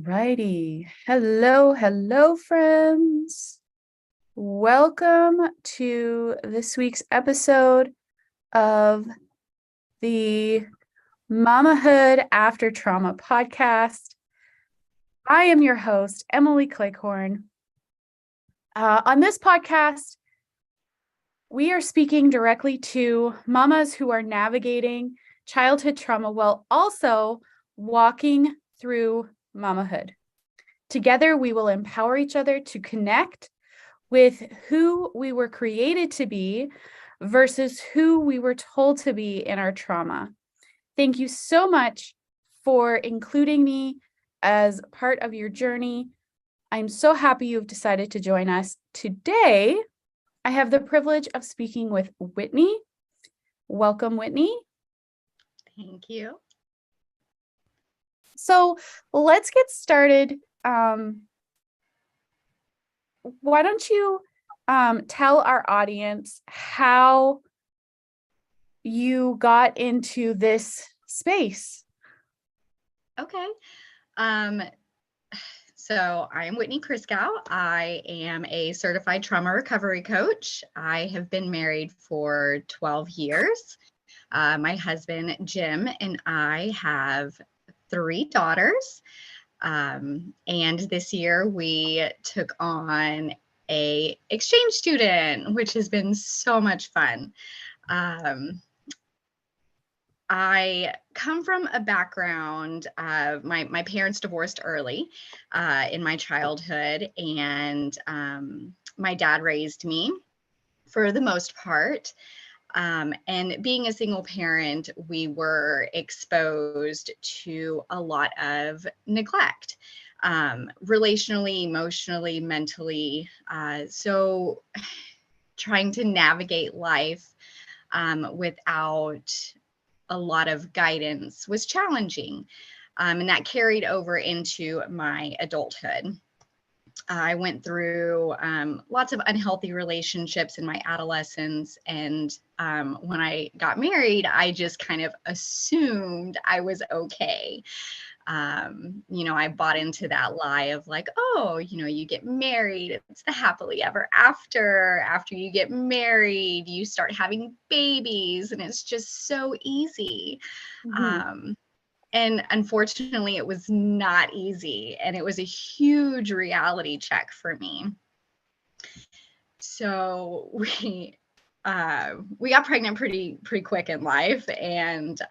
Righty. Hello, friends. Welcome to this week's episode of the Mamahood After Trauma podcast. I am your host, Emily Cleghorn. On this podcast, we are speaking directly to mamas who are navigating childhood trauma while also walking through mamahood. Together, we will empower each other to connect with who we were created to be versus who we were told to be in our trauma. Thank you so much for including me as part of your journey. I'm so happy you've decided to join us. Today, I have the privilege of speaking with Whitney. Welcome, Whitney. Thank you. So let's get started. Why don't you tell our audience how you got into this space? Okay. So I'm Whitney Christgau. I am a certified trauma recovery coach. I have been married for 12 years. My husband, Jim, and I have 3 daughters. And this year we took on an exchange student, which has been so much fun. I come from a background of my parents divorced early in my childhood, and my dad raised me for the most part. And being a single parent, we were exposed to a lot of neglect, relationally, emotionally, mentally. So trying to navigate life without a lot of guidance was challenging. And that carried over into my adulthood. I went through lots of unhealthy relationships in my adolescence. And when I got married, I just kind of assumed I was okay. I bought into that lie of like, oh, you get married, it's the happily ever after. After you get married, you start having babies, and it's just so easy. Mm-hmm. And unfortunately, it was not easy, and it was a huge reality check for me. So we got pregnant pretty quick in life, and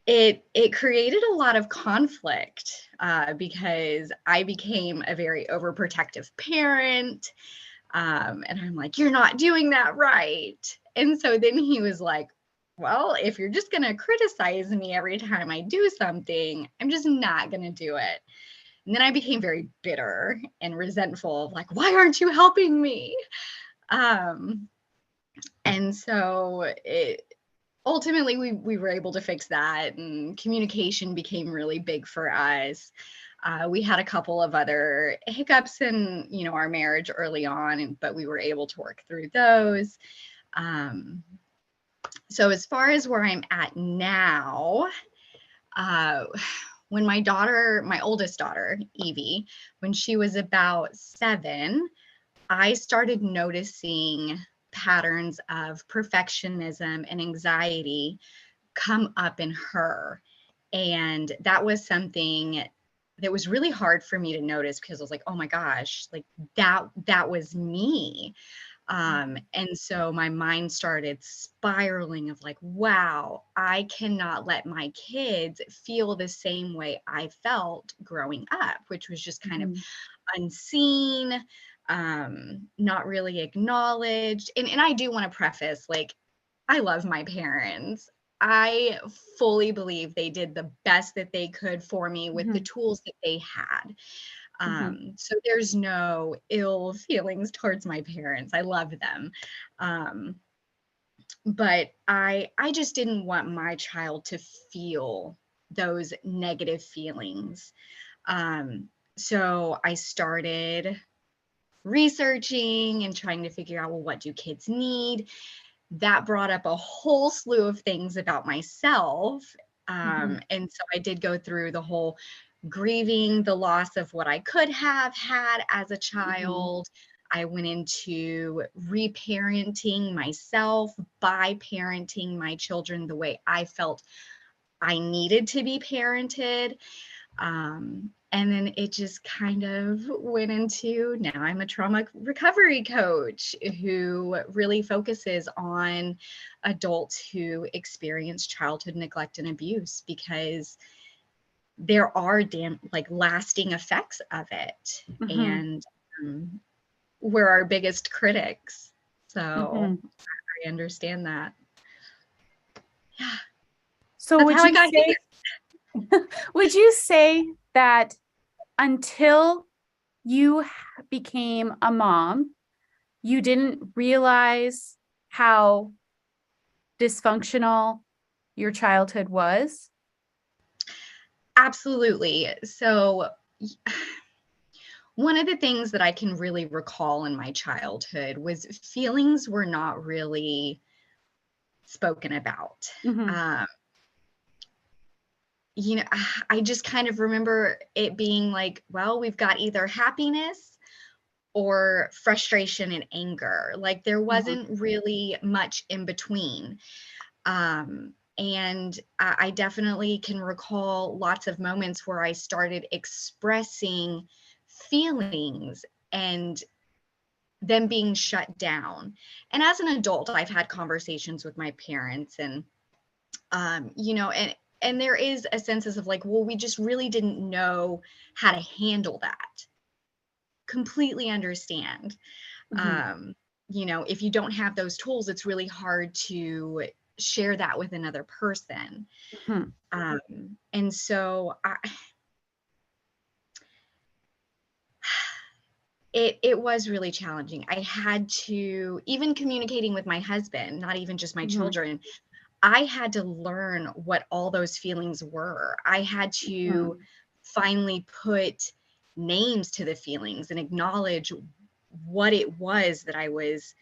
it created a lot of conflict because I became a very overprotective parent, and I'm like, you're not doing that right. And so then he was like, well, if you're just going to criticize me every time I do something, I'm just not going to do it. And then I became very bitter and resentful of like, why aren't you helping me? And so ultimately we were able to fix that, and communication became really big for us. We had a couple of other hiccups in, our marriage early on, but we were able to work through those. So as far as where I'm at now, when my oldest daughter, Evie, when she was about 7, I started noticing patterns of perfectionism and anxiety come up in her. And that was something that was really hard for me to notice, because I was like, oh my gosh, like that was me. And so my mind started spiraling of like, wow, I cannot let my kids feel the same way I felt growing up, which was just kind of unseen, not really acknowledged. And I do want to preface, like, I love my parents. I fully believe they did the best that they could for me with the tools that they had. So there's no ill feelings towards my parents. I love them. But I just didn't want my child to feel those negative feelings. So I started researching and trying to figure out, well, what do kids need? That brought up a whole slew of things about myself. Mhm. And so I did go through the whole grieving the loss of what I could have had as a Mhm. child. I went into reparenting myself by parenting my children the way I felt I needed to be parented. And then it just kind of went into, now I'm a trauma recovery coach who really focuses on adults who experience childhood neglect and abuse, because there are like lasting effects of it. Mhm. And um, we're our biggest critics. So Mhm. I understand that. Yeah, So that's how I got here. would you say that until you became a mom, you didn't realize how dysfunctional your childhood was? Absolutely. So one of the things that I can really recall in my childhood was feelings were not really spoken about. Mhm. Um, I just kind of remember it being like, well, we've got either happiness or frustration and anger. Like there Mhm. wasn't really much in between. And I definitely can recall lots of moments where I started expressing feelings and them being shut down. And as an adult, I've had conversations with my parents, and and there is a sense of like, well, we just really didn't know how to handle that. Completely understand. Mhm. um, if you don't have those tools, it's really hard to share that with another person. Mhm. um, and so it was really challenging. I had to, even communicating with my husband, not even just my Mhm. children, I had to learn what all those feelings were. I had to Mhm. finally put names to the feelings and acknowledge what it was that I was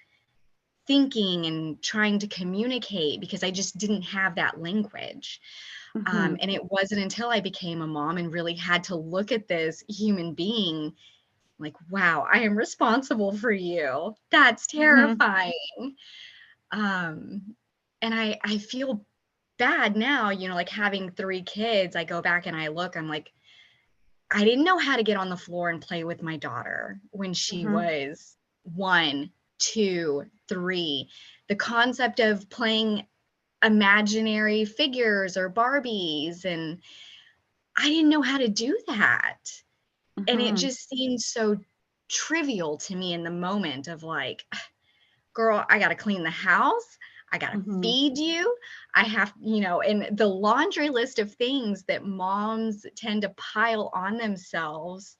thinking and trying to communicate, because I just didn't have that language. Mhm. And it wasn't until I became a mom and really had to look at this human being like, wow, I am responsible for you. That's Mhm. terrifying. Um, and I feel bad now, like having 3 kids, I go back and I look, I'm like, I didn't know how to get on the floor and play with my daughter when she Mhm. was 1, 2, 3. The concept of playing imaginary figures or Barbies, and I didn't know how to do that. And it Mhm. just seemed so trivial to me in the moment of like, girl, I got to clean the house. I got to Mhm. feed you. I have, and the laundry list of things that moms tend to pile on themselves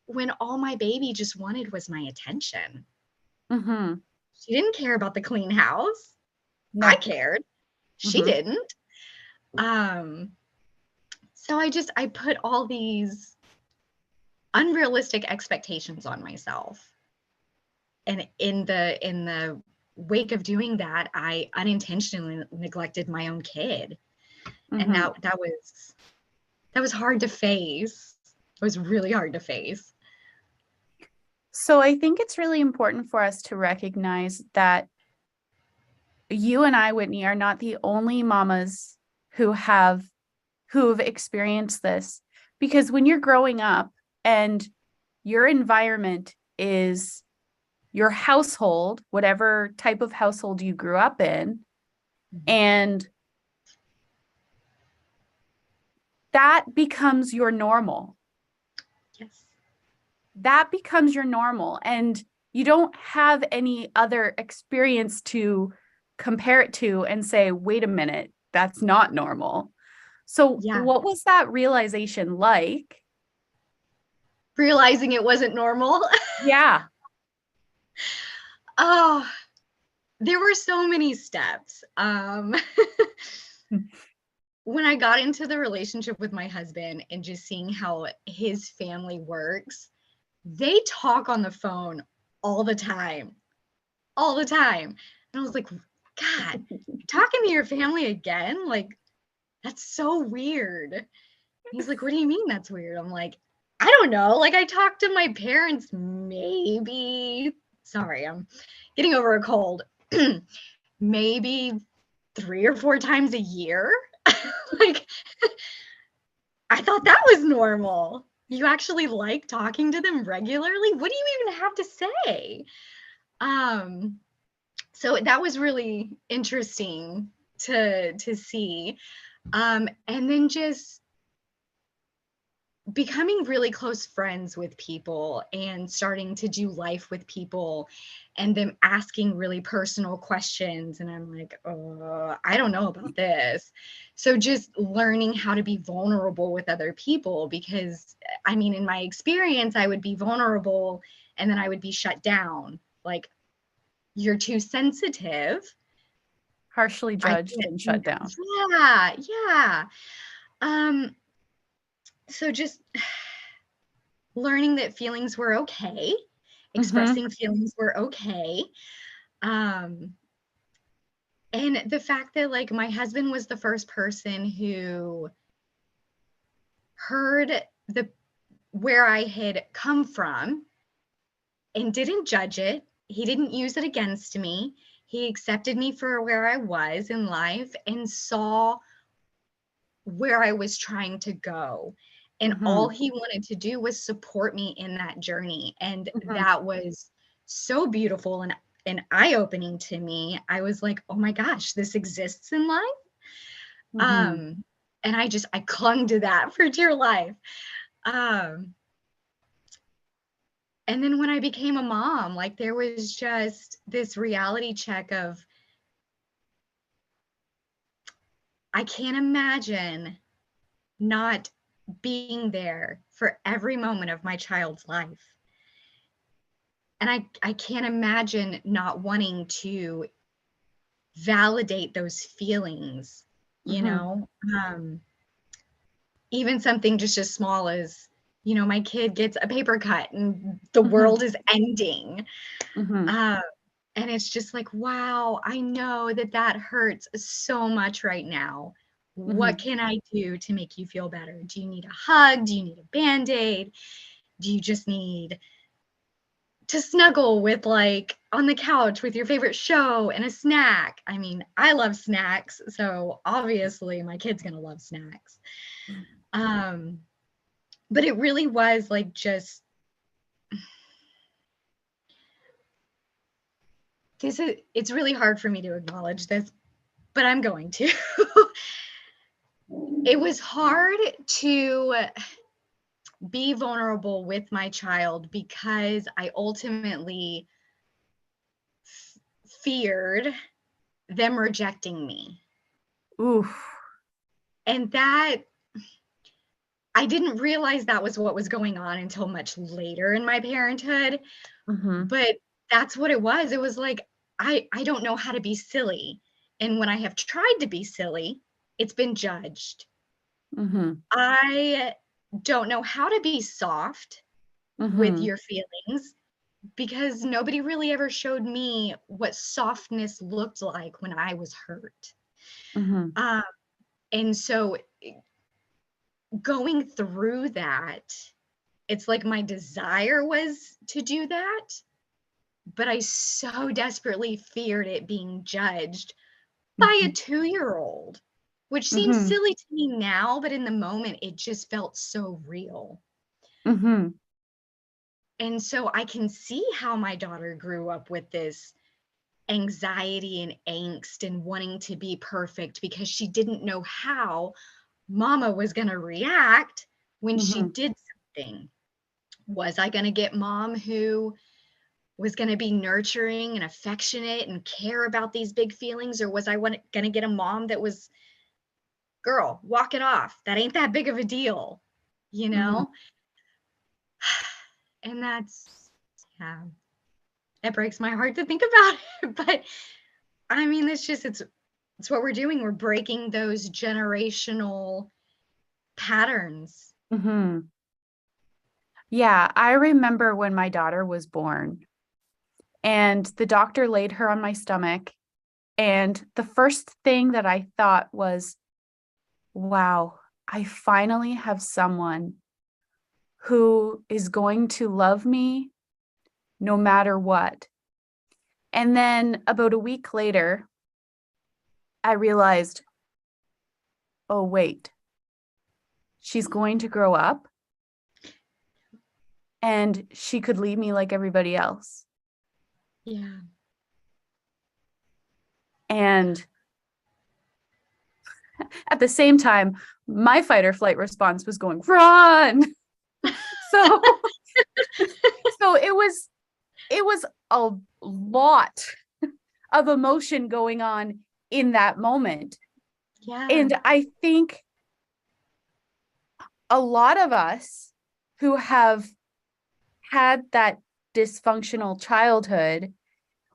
when all my baby just wanted was my attention. Mhm. She didn't care about the clean house. I No. cared. She Mhm. didn't. Um, so I put all these unrealistic expectations on myself. And in the wake of doing that, I unintentionally neglected my own kid. And Mhm. that was hard to face. It was really hard to face. So I think it's really important for us to recognize that you and I, Whitney, are not the only mamas who have who've experienced this. Because when you're growing up and your environment is your household, whatever type of household you grew up in, Mhm. and that becomes your normal. Yes. That becomes your normal. And you don't have any other experience to compare it to and say, wait a minute, that's not normal. So, Yeah. what was that realization like? Realizing it wasn't normal. Yeah. Oh, there were so many steps. When I got into the relationship with my husband and just seeing how his family works, they talk on the phone all the time, all the time. And I was like, God, you're talking to your family again? Like, that's so weird. He's like, what do you mean that's weird? I'm like, I don't know. Like, I talked to my parents maybe, sorry, I'm getting over a cold, maybe 3 or 4 times a year. Like, I thought that was normal. You actually like talking to them regularly? What do you even have to say? Um, so that was really interesting to see. And then just becoming really close friends with people and starting to do life with people and them asking really personal questions. And I'm like, oh, I don't know about this. So just learning how to be vulnerable with other people, because I mean, in my experience, I would be vulnerable and then I would be shut down. Like, you're too sensitive. Harshly I judged can't and do shut that. down. Yeah, yeah. Um, so just learning that feelings were okay, Mm-hmm. expressing feelings were okay. Um, and the fact that like my husband was the first person who heard the where I had come from and didn't judge it. He didn't use it against me. He accepted me for where I was in life and saw where I was trying to go. And all Mm-hmm. he wanted to do was support me in that journey. And Mm-hmm. that was so beautiful and eye-opening to me. I was like, oh my gosh, this exists in life. Mm-hmm. Um, and I clung to that for dear life. Um, and then when I became a mom, like there was just this reality check of I can't imagine not being there for every moment of my child's life. And I can't imagine not wanting to validate those feelings, you Mm-hmm. know? Even something just as small as, my kid gets a paper cut and the Mm-hmm. world is ending. Mm-hmm. Uh, and it's just like, wow, I know that that hurts so much right now. What Mm-hmm. can I do to make you feel better? Do you need a hug? Do you need a band-aid? Do you just need to snuggle with like on the couch with your favorite show and a snack? I mean, I love snacks, so obviously my kid's gonna love snacks. Um, but it really was like just it's really hard for me to acknowledge this, but I'm going to. It was hard to be vulnerable with my child because I ultimately feared them rejecting me. Oof. And that I didn't realize that was what was going on until much later in my parenthood, Mm-hmm. but that's what it was. It was like I don't know how to be silly. And when I have tried to be silly, it's been judged. Mm-hmm. I don't know how to be soft with Mm-hmm. your feelings because nobody really ever showed me what softness looked like when I was hurt. Mm-hmm. Um, and so going through that, it's like my desire was to do that, but I so desperately feared it being judged by a 2-year-old, which seems Mm-hmm. silly to me now, but in the moment, it just felt so real. Mm-hmm. And so I can see how my daughter grew up with this anxiety and angst and wanting to be perfect because she didn't know how mama was going to react when she Mm-hmm. did something. Was I going to get mom who was going to be nurturing and affectionate and care about these big feelings? Or was I going to get a mom that was, girl, walk it off? That ain't that big of a deal, you Mm-hmm. know? And yeah, it breaks my heart to think about it. But I mean, it's what we're doing. We're breaking those generational patterns. Mm-hmm. Yeah, I remember when my daughter was born and the doctor laid her on my stomach. And the first thing that I thought was, wow, I finally have someone who is going to love me no matter what. And then about a week later, I realized, oh, wait, she's going to grow up and she could leave me like everybody else. Yeah. And at the same time, my fight or flight response was going, run. So, so it was a lot of emotion going on in that moment. Yeah. And I think a lot of us who have had that dysfunctional childhood,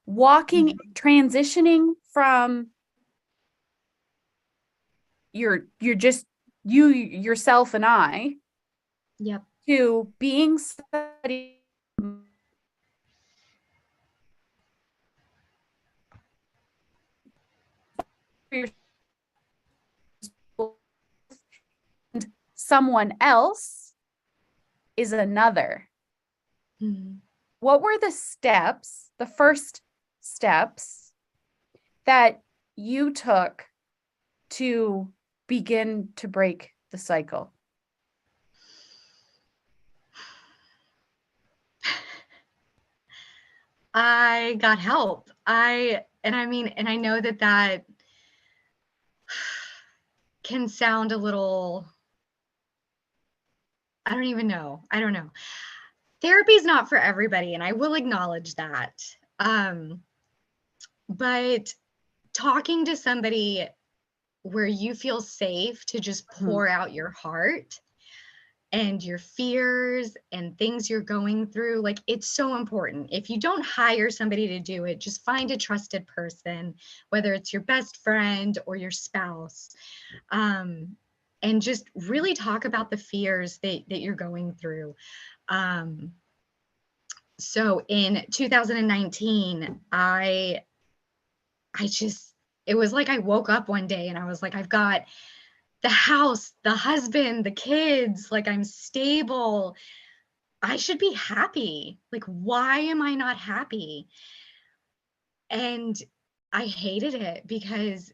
transitioning from you're just you yourself and I Yep. to being somebody and someone else is another. Mm-hmm. What were the first steps that you took to begin to break the cycle? I got help. And I know that that can sound a little, I don't even know. I don't know. Therapy is not for everybody, and I will acknowledge that. Um, but talking to somebody where you feel safe to just Mhm. pour out your heart and your fears and things you're going through, like, it's so important. If you don't hire somebody to do it, just find a trusted person, whether it's your best friend or your spouse, um, and just really talk about the fears that you're going through. Um, so in 2019, I just, it was like I woke up one day and I was like, I've got the house, the husband, the kids, like I'm stable. I should be happy. Like, why am I not happy? And I hated it because,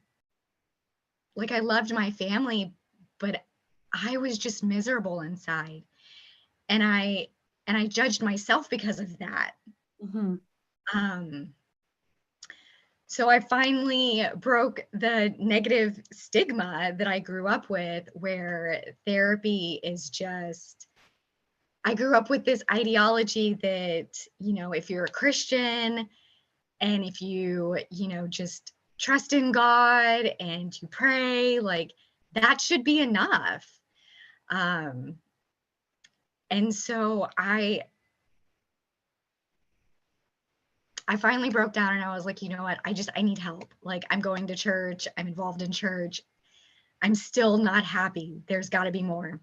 like, I loved my family, but I was just miserable inside. And I judged myself because of that. Mhm. Um, so I finally broke the negative stigma that I grew up with, where therapy is just, I grew up with this ideology that, if you're a Christian and if you just trust in God and you pray, like, that should be enough. Um, and so I finally broke down and I was like, you know what? I need help. Like, I'm going to church, I'm involved in church. I'm still not happy. There's got to be more.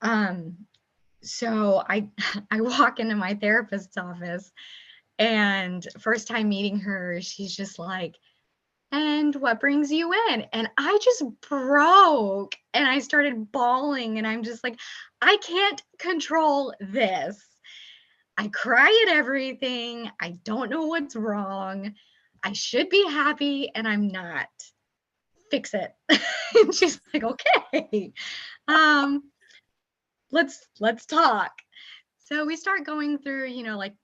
Um, so I walk into my therapist's office, and first time meeting her, she's just like, and what brings you in? And I just broke and I started bawling, and I'm just like, I can't control this. I cry at everything. I don't know what's wrong. I should be happy and I'm not. Fix it. And she's like, okay. Um, let's talk. So we start going through, like,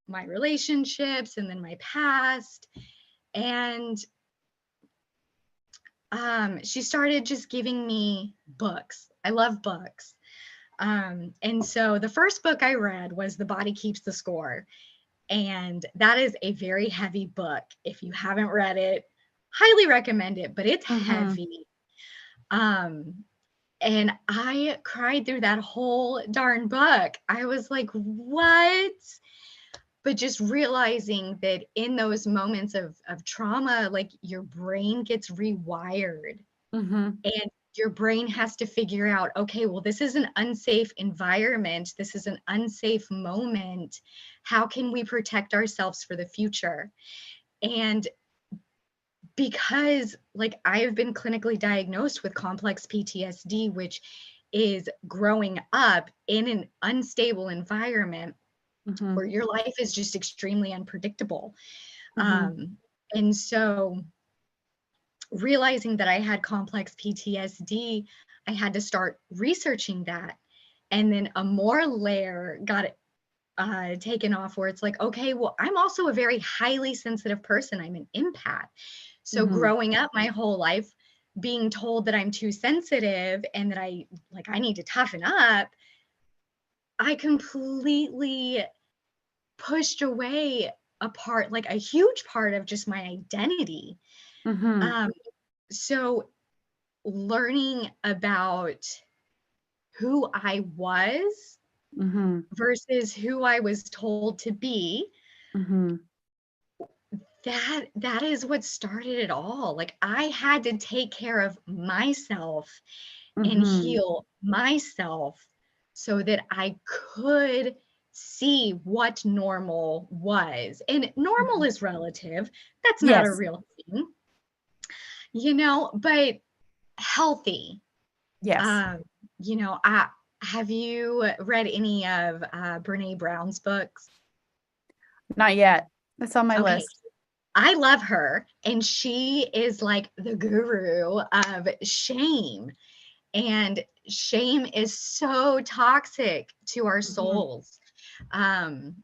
my relationships and then my past. And she started just giving me books. I love books. And so the first book I read was The Body Keeps the Score. And that is a very heavy book. If you haven't read it, highly recommend it, but it's Mhm. heavy. Um, and I cried through that whole darn book. I was like, what? But just realizing that in those moments of trauma, like, your brain gets rewired, Mhm. and your brain has to figure out, okay, well, this is an unsafe environment. This is an unsafe moment. How can we protect ourselves for the future? And because like I've been clinically diagnosed with complex PTSD, which is growing up in an unstable environment Mm-hmm. where your life is just extremely unpredictable. Mm-hmm. And so realizing that I had complex PTSD, I had to start researching that. And then a more layer got taken off where it's like, okay, well, I'm also a very highly sensitive person. I'm an empath. So Mm-hmm. growing up my whole life, being told that I'm too sensitive and that I need to toughen up, I completely pushed away a part, like a huge part of just my identity. Mm-hmm. Um, so learning about who I was Mm-hmm. versus who I was told to be, Mm-hmm. that is what started it all. Like I had to take care of myself and Mm-hmm. heal myself so that I could see what normal was. And normal Mm-hmm. is relative. That's not a Yes. real thing, but healthy. Yes. Um, I have you read any of Brene Brown's books? Not yet. That's on my Okay, list. I love her, and she is like the guru of shame. And shame is so toxic to our Mm-hmm. souls. And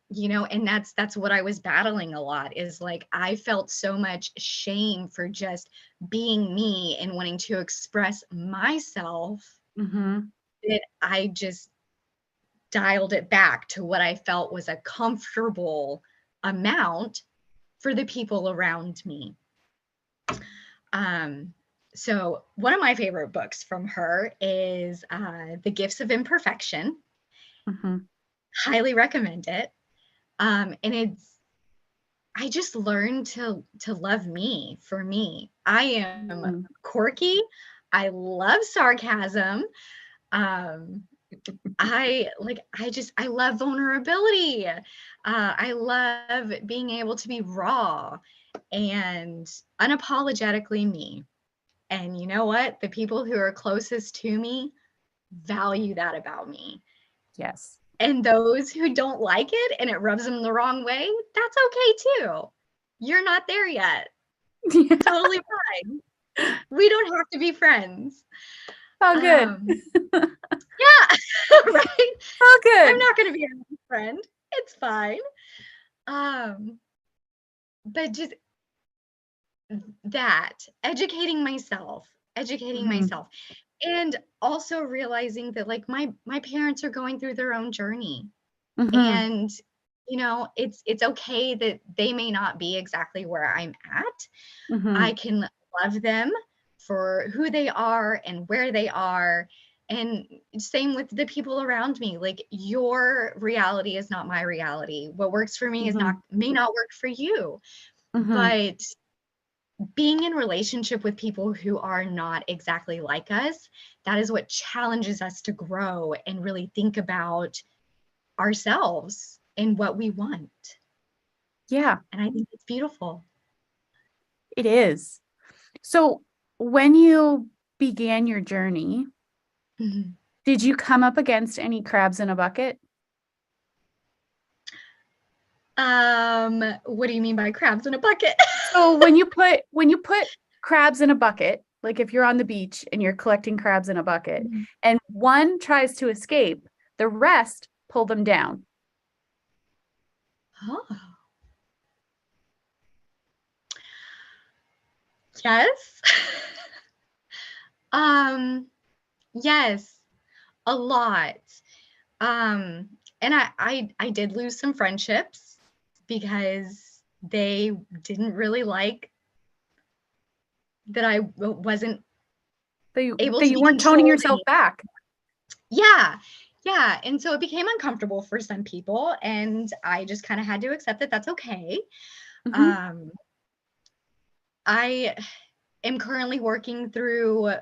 that's what I was battling a lot is like I felt so much shame for just being me and wanting to express myself Mm-hmm. that I just dialed it back to what I felt was a comfortable amount for the people around me. Um, so one of my favorite books from her is The Gifts of Imperfection. Mm-hmm. Highly recommend it. And I just learned to love me for me. I am Mm-hmm. quirky. I love sarcasm. Um, I love vulnerability. I love being able to be raw and unapologetically me. And you know what? The people who are closest to me value that about me. Yes. And those who don't like it and it rubs them the wrong way, that's okay too. You're not there yet. Totally fine. We don't have to be friends. Oh, good. Um, yeah, right. Oh, I'm good. not going to be a friend. It's fine. Um, but just that educating Mm-hmm. myself, and also realizing that like my parents are going through their own journey, Mm-hmm. and it's okay that they may not be exactly where I'm at. Mm-hmm. I can love them for who they are and where they are. And same with the people around me. Like your reality is not my reality. What works for me is Mm-hmm. not may not work for you. Mm-hmm. But being in relationship with people who are not exactly like us, that is what challenges us to grow and really think about ourselves and what we want. Yeah, And I think it's beautiful. it is. So when you began your journey, Mhm. did you come up against any crabs in a bucket? What do you mean by crabs in a bucket? So when you put crabs in a bucket, like if you're on the beach and you're collecting crabs in a bucket, Mhm. and one tries to escape, the rest pull them down. Oh, yes. um, yes, a lot. Um, and I did lose some friendships because they didn't really like that I wasn't That you able that to you be weren't toning controlled yourself anymore. back. Yeah. Yeah. And so it became uncomfortable for some people. And I just kind of had to accept that that's okay. Mm-hmm. Um, I am currently working through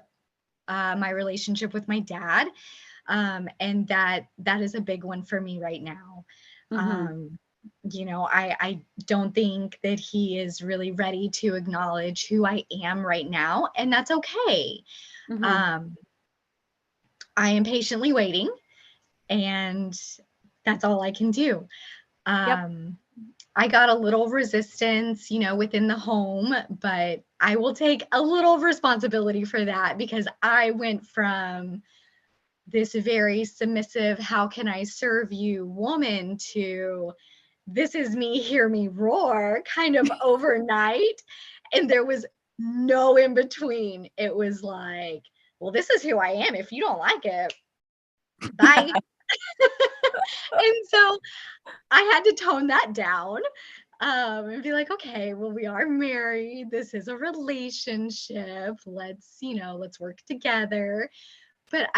my relationship with my dad. And that is a big one for me right now. Mm-hmm. Um, I don't think that he is really ready to acknowledge who I am right now, and that's okay. Mm-hmm. Um, I am patiently waiting, and that's all I can do. Yep. Um, I got a little resistance, within the home, but I will take a little responsibility for that because I went from this very submissive, how can I serve you woman to this is me, hear me roar kind of overnight. And there was no in between. It was like, well, this is who I am. If you don't like it, bye. And so I had to tone that down, and be like, okay, well, we are married. This is a relationship. Let's work together. But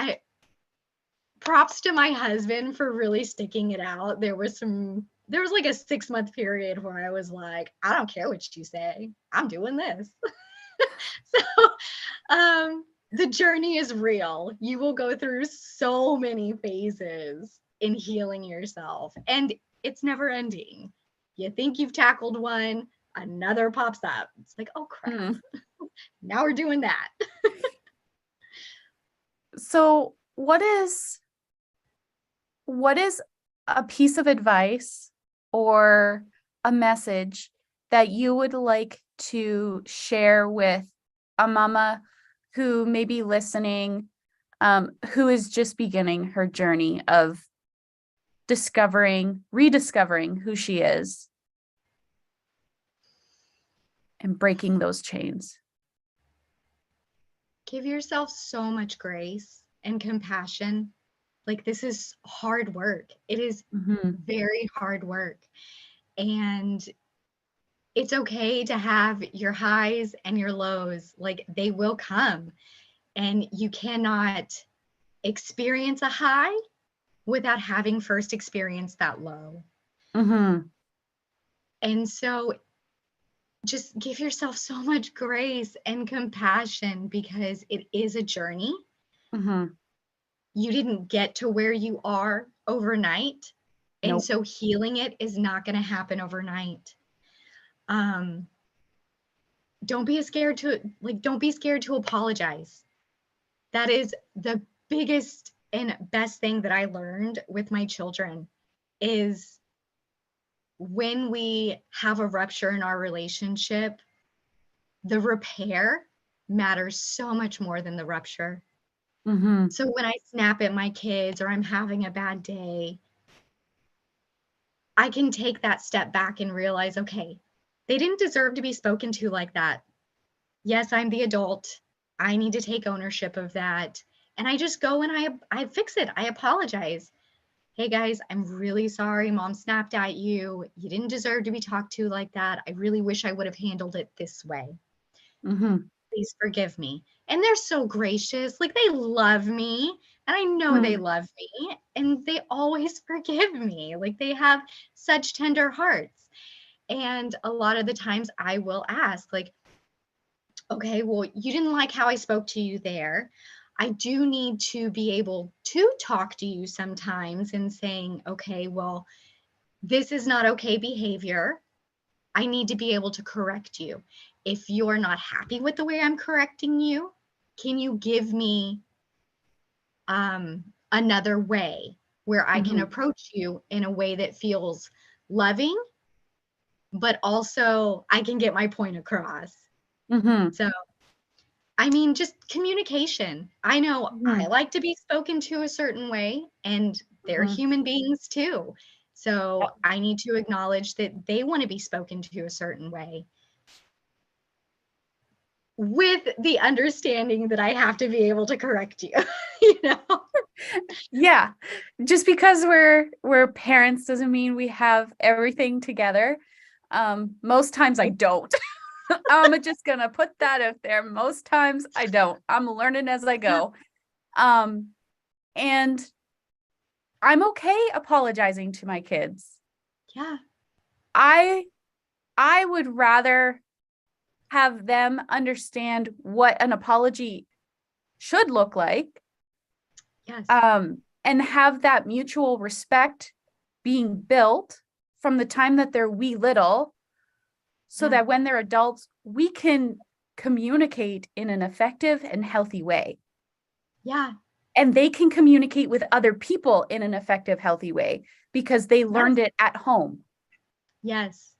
props to my husband for really sticking it out. There was like a 6-month period where I was like, I don't care what you say. I'm doing this. So the journey is real. You will go through so many phases in healing yourself, and it's never ending. You think you've tackled one, another pops up. It's like, oh crap, Mm. now we're doing that. So what is a piece of advice or a message that you would like to share with a mama who may be listening, who is just beginning her journey of rediscovering who she is and breaking those chains? Give yourself so much grace and compassion. Like, this is hard work. It is Mm-hmm. very hard work. And it's okay to have your highs and your lows. Like, they will come. And you cannot experience a high without having first experienced that low. Mm-hmm. And so just give yourself so much grace and compassion because it is a journey. Mm-hmm. You didn't get to where you are overnight. And Nope. so healing it is not going to happen overnight. Um, don't be scared to apologize. That is the biggest and best thing that I learned with my children is when we have a rupture in our relationship, the repair matters so much more than the rupture. Mm-hmm. So when I snap at my kids or I'm having a bad day, I can take that step back and realize, okay, they didn't deserve to be spoken to like that. Yes, I'm the adult. I need to take ownership of that. And I just go and I fix it. I apologize. Hey guys, I'm really sorry. Mom snapped at you. You didn't deserve to be talked to like that. I really wish I would have handled it this way. Mm-hmm. Please forgive me. And they're so gracious. Like, they love me. And I know they Mm-hmm. love me. And they always forgive me. Like, they have such tender hearts. And a lot of the times I will ask, like, okay, well, you didn't like how I spoke to you there. I do need to be able to talk to you sometimes and saying, okay, well, this is not okay behavior. I need to be able to correct you. If you're not happy with the way I'm correcting you, can you give me another way where I can Mm-hmm. approach you in a way that feels loving, but also I can get my point across? Mm-hmm. So, I mean, just communication. I know I Mm-hmm. like to be spoken to a certain way, and they're Mm-hmm. human beings too. So Yep. I need to acknowledge that they want to be spoken to a certain way with the understanding that I have to be able to correct you, you know? Yeah. Just because we're parents doesn't mean we have everything together. Most times I don't. I'm just gonna put that out there. Most times I don't. I'm learning as I Yeah. go. Um, and I'm okay apologizing to my kids. Yeah. I I would rather have them understand what an apology should look like, Yes. and have that mutual respect being built from the time that they're wee little, so that when they're adults, we can communicate in an effective and healthy way. Yeah. And they can communicate with other people in an effective, healthy way because they learned it at home. Yes.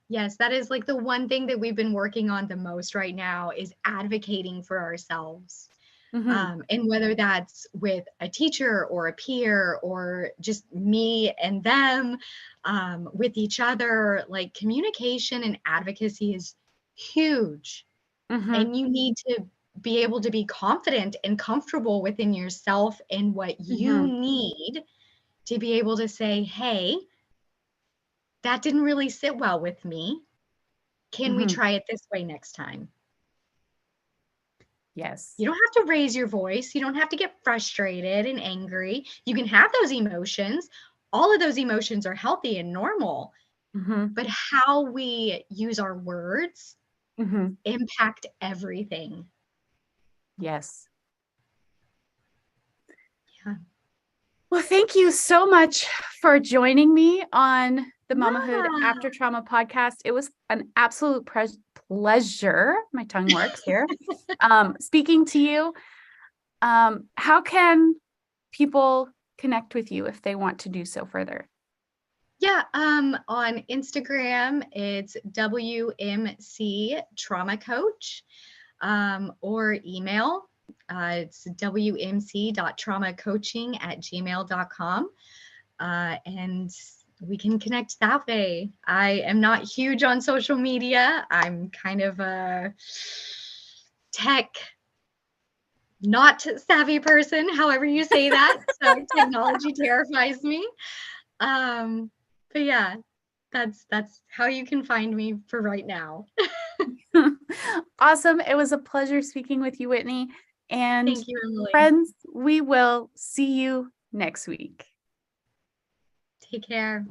Yes, that is like the one thing that we've been working on the most right now is advocating for ourselves. And whether that's with a teacher or a peer or just me and them, with each other, like communication and advocacy is huge. And you need to be able to be confident and comfortable within yourself and what you need to be able to say, hey, that didn't really sit well with me. Can we try it this way next time? Yes. You don't have to raise your voice. You don't have to get frustrated and angry. You can have those emotions. All of those emotions are healthy and normal. But how we use our words impact everything. Yes. Yeah. Well, thank you so much for joining me on the Mamahood Yeah. After Trauma podcast. It was an absolute pleasure. My tongue works here. Speaking to you. How can people connect with you if they want to do so further? Yeah, on Instagram, it's WMC Trauma Coach, or email. It's wmc.traumacoaching@gmail.com. And we can connect that way. I am not huge on social media. I'm kind of a tech not savvy person, however you say that. So technology terrifies me. But yeah, that's how you can find me for right now. Awesome. It was a pleasure speaking with you, Whitney. And Thank you, Emily. friends, we will see you next week. Take care.